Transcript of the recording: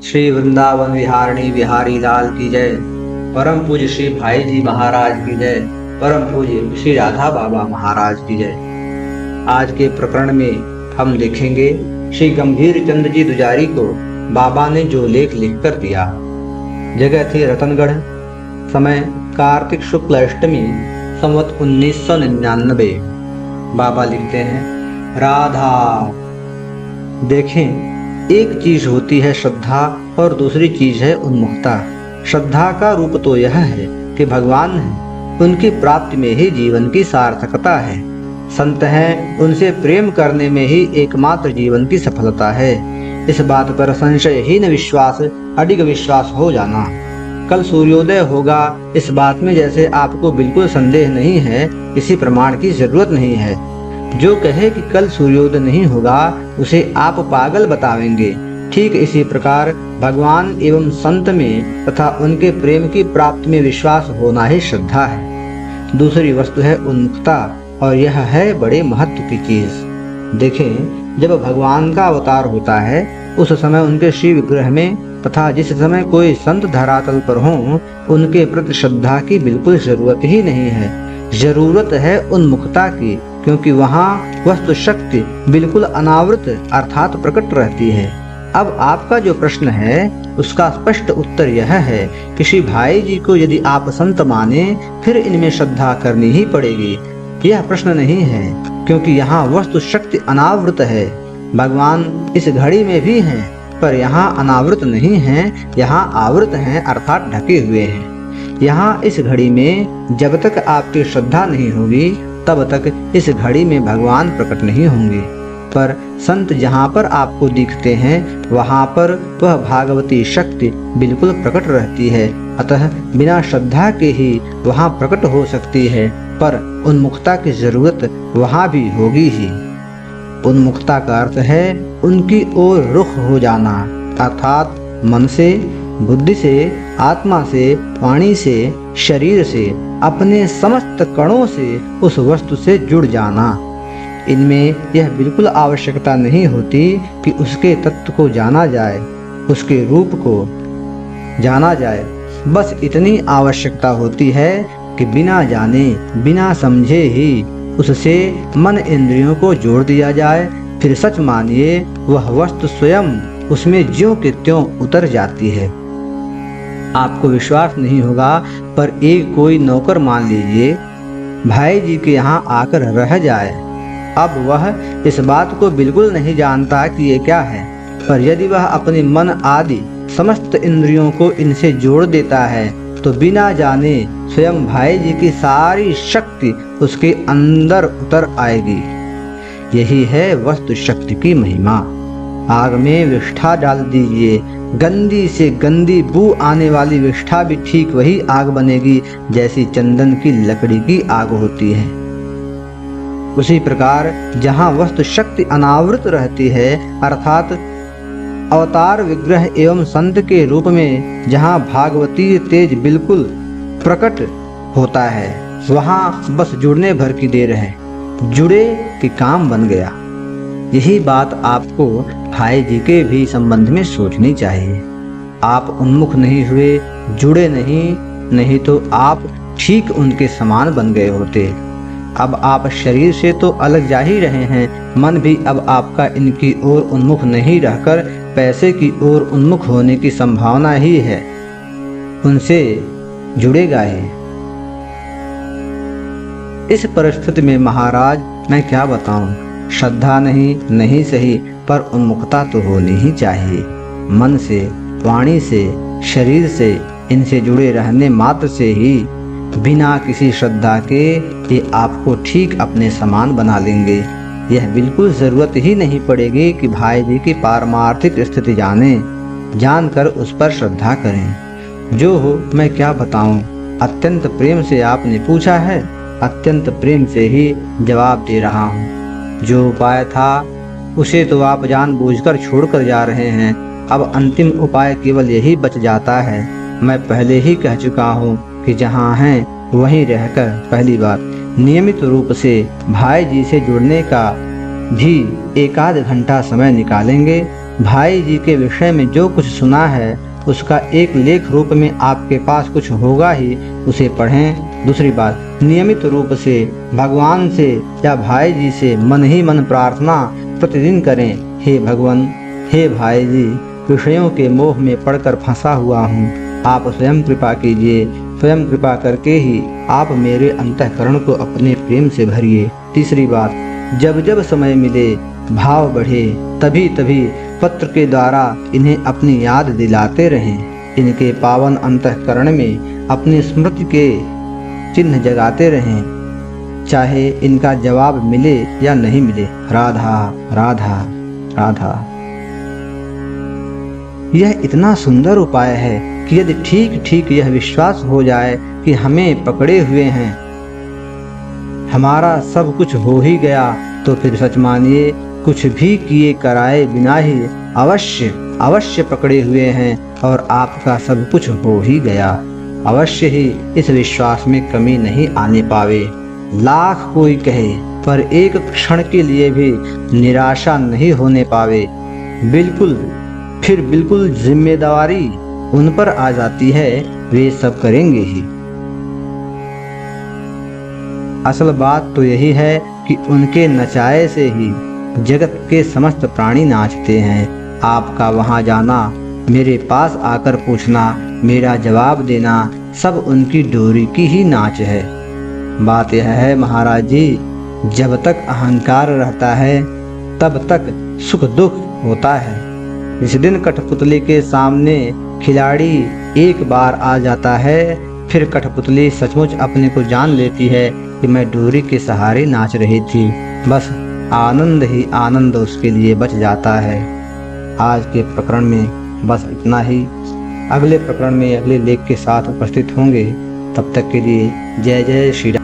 श्री वृंदावन विहारिणी बिहारी लाल की जय। परम पूज्य श्री भाई जी महाराज की जय। परम पूज्य श्री राधा बाबा महाराज की जय। आज के प्रकरण में हम देखेंगे श्री गंभीर चंद जी दुजारी को बाबा ने जो लेख लिखकर दिया। जगह थी रतनगढ़, समय कार्तिक शुक्ल अष्टमी, संवत 1999। बाबा लिखते हैं, राधा। देखें, एक चीज होती है श्रद्धा और दूसरी चीज है उन्मुखता। श्रद्धा का रूप तो यह है कि भगवान है, उनकी प्राप्ति में ही जीवन की सार्थकता है। संत हैं, उनसे प्रेम करने में ही एकमात्र जीवन की सफलता है। इस बात पर संशयहीन विश्वास, अडिग विश्वास हो जाना। कल सूर्योदय होगा, इस बात में जैसे आपको बिल्कुल संदेह नहीं है, किसी प्रमाण की जरूरत नहीं है। जो कहे कि कल सूर्योदय नहीं होगा, उसे आप पागल बतावेंगे। ठीक इसी प्रकार भगवान एवं संत में तथा उनके प्रेम की प्राप्ति में विश्वास होना ही श्रद्धा है। दूसरी वस्तु है उन्मुखता, और यह है बड़े महत्व की चीज। देखें, जब भगवान का अवतार होता है, उस समय उनके श्री विग्रह में तथा जिस समय कोई संत धरातल पर हों, उनके प्रति श्रद्धा की बिल्कुल जरूरत ही नहीं है। जरूरत है उन्मुखता की, क्योंकि वहाँ वस्तु शक्ति बिल्कुल अनावृत अर्थात प्रकट रहती है। अब आपका जो प्रश्न है, उसका स्पष्ट उत्तर यह है कि श्री भाई जी को यदि आप संत माने, फिर इनमें श्रद्धा करनी ही पड़ेगी। यह प्रश्न नहीं है, क्योंकि यहाँ वस्तु शक्ति अनावृत है। भगवान इस घड़ी में भी हैं, पर यहाँ अनावृत नहीं है, यहाँ आवृत हैं अर्थात ढके हुए हैं। यहाँ इस घड़ी में जब तक आपकी श्रद्धा नहीं होगी, तब तक इस घड़ी में भगवान प्रकट नहीं होंगे। पर संत जहाँ पर आपको दिखते हैं, वहाँ पर वह भागवती शक्ति बिल्कुल प्रकट रहती है। अतः बिना श्रद्धा के ही वहाँ प्रकट हो सकती है, पर उन्मुखता की जरूरत वहाँ भी होगी ही। उन्मुखता का अर्थ है उनकी ओर रुख हो जाना, अर्थात मन से, बुद्धि से, आत्मा से, वाणी से, शरीर से, अपने समस्त कणों से उस वस्तु से जुड़ जाना। इनमें यह बिल्कुल आवश्यकता नहीं होती कि उसके तत्व को जाना जाए, उसके रूप को जाना जाए। बस इतनी आवश्यकता होती है कि बिना जाने, बिना समझे ही उससे मन इंद्रियों को जोड़ दिया जाए। फिर सच मानिए, वह वस्तु स्वयं उसमें ज्यों के त्यों उतर जाती है। आपको विश्वास नहीं होगा, पर एक कोई नौकर मान लीजिए, भाई जी के यहाँ आकर रह जाए। अब वह इस बात को बिल्कुल नहीं जानता कि ये क्या है, पर यदि वह अपने मन आदि समस्त इंद्रियों को इनसे जोड़ देता है, तो बिना जाने स्वयं भाई जी की सारी शक्ति उसके अंदर उतर आएगी। यही है वस्तु शक्ति की महिमा। आग में विष्ठा डाल दीजिए, गंदी से गंदी बू आने वाली विष्ठा भी ठीक वही आग बनेगी जैसी चंदन की लकड़ी की आग होती है। उसी प्रकार जहाँ वस्तु शक्ति अनावृत रहती है, अर्थात अवतार विग्रह एवं संत के रूप में जहाँ भागवती तेज बिल्कुल प्रकट होता है, वहाँ बस जुड़ने भर की देर है। जुड़े कि काम बन गया। यही बात आपको भाई जी के भी संबंध में सोचनी चाहिए। आप उन्मुख नहीं हुए, जुड़े नहीं तो आप ठीक उनके समान बन गए होते। अब आप शरीर से तो अलग जा ही रहे हैं, मन भी अब आपका इनकी ओर उन्मुख नहीं रहकर पैसे की ओर उन्मुख होने की संभावना ही है। उनसे जुड़ेगा ही। इस परिस्थिति में महाराज मैं क्या बताऊं, श्रद्धा नहीं सही, पर उन्मुखता तो होनी ही चाहिए। मन से, वाणी से, शरीर से, इनसे जुड़े रहने मात्र से ही, बिना किसी श्रद्धा के ये आपको ठीक अपने समान बना लेंगे। यह बिल्कुल जरूरत ही नहीं पड़ेगी कि भाई जी की पारमार्थिक स्थिति जानकर उस पर श्रद्धा करें। जो हो मैं क्या बताऊं, अत्यंत प्रेम से आपने पूछा है, अत्यंत प्रेम से ही जवाब दे रहा हूँ। जो उपाय था उसे तो आप जानबूझकर छोड़कर जा रहे हैं। अब अंतिम उपाय केवल यही बच जाता है। मैं पहले ही कह चुका हूँ कि जहाँ हैं वहीं रहकर, पहली बात, नियमित रूप से भाई जी से जुड़ने का भी 1 आध घंटा समय निकालेंगे भाई जी के विषय में जो कुछ सुना है उसका एक लेख रूप में आपके पास कुछ होगा ही, उसे पढ़ें। दूसरी बात, नियमित रूप से भगवान से या भाई जी से मन ही मन प्रार्थना प्रतिदिन करें। हे भगवान, हे भाई जी, विषयों के मोह में पड़कर फंसा हुआ हूँ, आप स्वयं कृपा कीजिए। स्वयं कृपा करके ही आप मेरे अंतःकरण को अपने प्रेम से भरिए। तीसरी बात, जब जब समय मिले, भाव बढ़े, तभी तभी पत्र के द्वारा इन्हें अपनी याद दिलाते रहें। इनके पावन अंतःकरण में अपनी स्मृति के चिन्ह जगाते रहें, चाहे इनका जवाब मिले या नहीं मिले। राधा राधा राधा। यह इतना सुंदर उपाय है कि यदि ठीक ठीक यह विश्वास हो जाए कि हमें पकड़े हुए हैं, हमारा सब कुछ हो ही गया, तो फिर सच मानिए कुछ भी किए कराए बिना ही अवश्य अवश्य पकड़े हुए हैं और आपका सब कुछ हो ही गया। अवश्य ही इस विश्वास में कमी नहीं आने पावे। लाख कोई कहे पर एक क्षण के लिए भी निराशा नहीं होने पावे। बिल्कुल जिम्मेदारी उन पर आ जाती है, वे सब करेंगे ही। असल बात तो यही है कि उनके नचाए से ही जगत के समस्त प्राणी नाचते हैं। आपका वहां जाना, मेरे पास आकर पूछना, मेरा जवाब देना, सब उनकी डोरी की ही नाच है। बात यह है महाराज जी, जब तक अहंकार रहता है तब तक सुख दुख होता है। जिस दिन कठपुतली के सामने खिलाड़ी एक बार आ जाता है, फिर कठपुतली सचमुच अपने को जान लेती है कि मैं डोरी के सहारे नाच रही थी। बस आनंद ही आनंद उसके लिए बच जाता है। आज के प्रकरण में बस इतना ही। अगले प्रकरण में अगले लेख के साथ उपस्थित होंगे। तब तक के लिए जय जय श्री राम।